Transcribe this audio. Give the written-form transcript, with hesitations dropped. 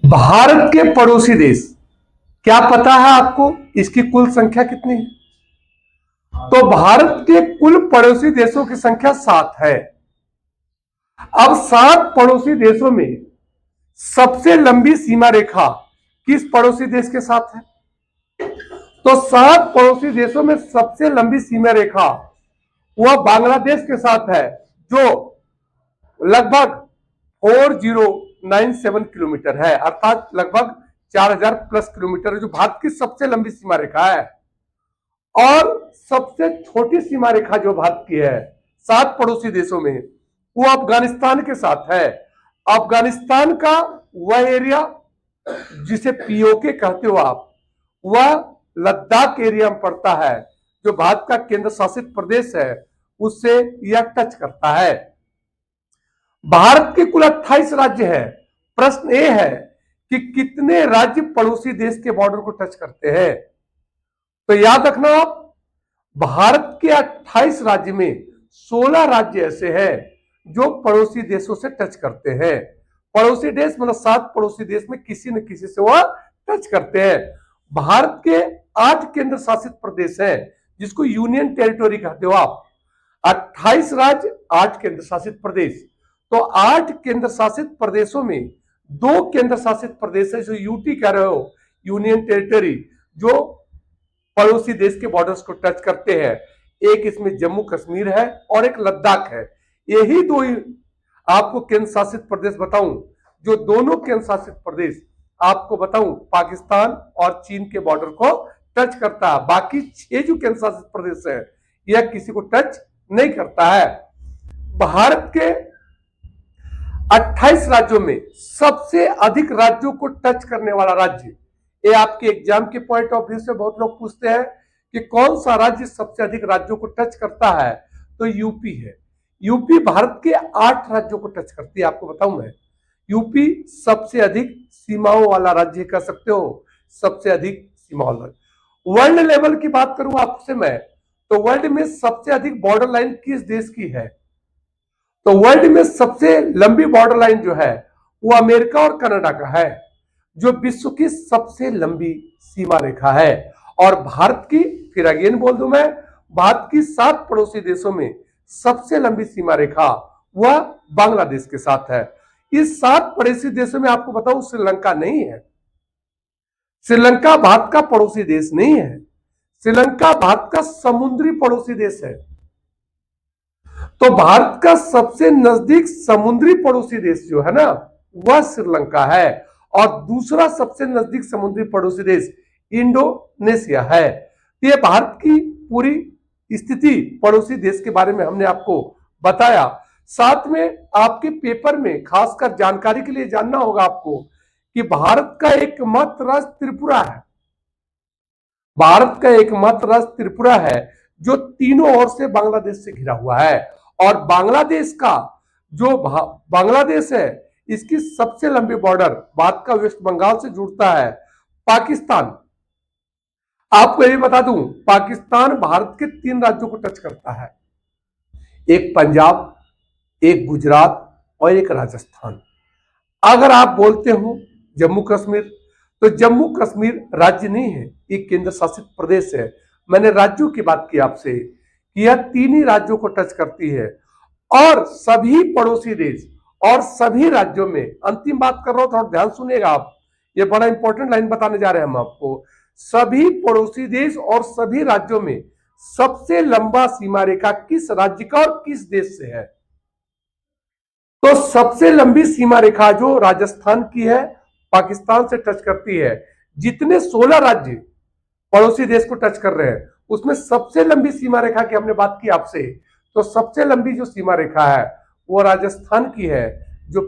भारत के पड़ोसी देश, क्या पता है आपको इसकी कुल संख्या कितनी है? तो भारत के कुल पड़ोसी देशों की संख्या 7 है। अब 7 पड़ोसी देशों में सबसे लंबी सीमा रेखा किस पड़ोसी देश के साथ है? तो 7 पड़ोसी देशों में सबसे लंबी सीमा रेखा वह बांग्लादेश के साथ है, जो लगभग 4097 किलोमीटर है, अर्थात लगभग 4000 प्लस किलोमीटर, जो भारत की सबसे लंबी सीमा रेखा है। और सबसे छोटी सीमा रेखा जो भारत की है 7 पड़ोसी देशों में, वो अफगानिस्तान के साथ है। अफगानिस्तान का वह एरिया जिसे पीओके कहते हो आप, वह लद्दाख एरिया में पड़ता है, जो भारत का केंद्र शासित प्रदेश है, उससे यह टच करता है। भारत के कुल 28 राज्य है। प्रश्न ये है कि कितने राज्य पड़ोसी देश के बॉर्डर को टच करते हैं? तो याद रखना आप, भारत के 28 राज्य में 16 राज्य ऐसे हैं जो पड़ोसी देशों से टच करते हैं। पड़ोसी देश मतलब 7 पड़ोसी देश में किसी न किसी से वह टच करते हैं। भारत के 8 केंद्र शासित प्रदेश हैं, जिसको यूनियन टेरिटोरी कहते हो आप। 28 राज्य, 8 केंद्र शासित प्रदेश। तो 8 केंद्र शासित प्रदेशों में 2 केंद्र शासित प्रदेश है जो यूटी कह रहे हो, यूनियन टेरिटरी, जो पड़ोसी देश के बॉर्डर्स को टच करते हैं। एक इसमें जम्मू कश्मीर है और एक लद्दाख है। यही दो आपको केंद्र शासित प्रदेश बताऊं, जो दोनों केंद्र शासित प्रदेश आपको बताऊं पाकिस्तान और चीन के बॉर्डर को टच करता है। बाकी 6 जो केंद्र शासित प्रदेश है यह किसी को टच नहीं करता है। भारत के 28 राज्यों में सबसे अधिक राज्यों को टच करने वाला राज्य, ये आपके एग्जाम के पॉइंट ऑफ व्यू से बहुत लोग पूछते हैं कि कौन सा राज्य सबसे अधिक राज्यों को टच करता है, तो यूपी है। यूपी भारत के 8 राज्यों को टच करती है, आपको बताऊं मैं। यूपी सबसे अधिक सीमाओं वाला राज्य कह सकते हो, सबसे अधिक सीमाओं वाला। वर्ल्ड लेवल की बात करूं आपसे मैं, तो वर्ल्ड में सबसे अधिक बॉर्डर लाइन किस देश की है? तो वर्ल्ड में सबसे लंबी बॉर्डर लाइन जो है वो अमेरिका और कनाडा का है, जो विश्व की सबसे लंबी सीमा रेखा है। और भारत की, फिर अगेन बोल दूं मैं, भारत की 7 पड़ोसी देशों में सबसे लंबी सीमा रेखा वह बांग्लादेश के साथ है। इस 7 पड़ोसी देशों में आपको बताऊं श्रीलंका नहीं है। श्रीलंका भारत का पड़ोसी देश नहीं है। श्रीलंका भारत का समुद्री पड़ोसी देश है। तो भारत का सबसे नजदीक समुद्री पड़ोसी देश जो है ना, वह श्रीलंका है। और दूसरा सबसे नजदीक समुद्री पड़ोसी देश इंडोनेशिया है। तो ये भारत की पूरी स्थिति पड़ोसी देश के बारे में हमने आपको बताया। साथ में आपके पेपर में खासकर जानकारी के लिए जानना होगा आपको कि भारत का एकमात्र राज्य त्रिपुरा है। भारत का एकमात्र राज्य त्रिपुरा है, जो तीनों ओर से बांग्लादेश से घिरा हुआ है। और बांग्लादेश का जो बांग्लादेश है, इसकी सबसे लंबी बॉर्डर भारत का वेस्ट बंगाल से जुड़ता है पाकिस्तान। आपको यही बता दूं, पाकिस्तान भारत के 3 राज्यों को टच करता है, एक पंजाब, एक गुजरात और एक राजस्थान। अगर आप बोलते हो जम्मू कश्मीर, तो जम्मू कश्मीर राज्य नहीं है, एक केंद्र शासित प्रदेश है। मैंने राज्यों की बात की आपसे कि यह 3 ही राज्यों को टच करती है। और सभी पड़ोसी देश और सभी राज्यों में, अंतिम बात कर रहा हूं, थोड़ा ध्यान सुनिएगा आप, ये बड़ा इंपॉर्टेंट लाइन बताने जा रहे हैं हम आपको। सभी पड़ोसी देश और सभी राज्यों में सबसे लंबा सीमा रेखा किस राज्य का और किस देश से है? तो सबसे लंबी सीमा रेखा जो राजस्थान की है, पाकिस्तान से टच करती है। जितने 16 राज्य पड़ोसी देश को टच कर रहे हैं, उसमें सबसे लंबी सीमा रेखा की हमने बात की आपसे, तो सबसे लंबी जो सीमा रेखा है वो राजस्थान की है, जो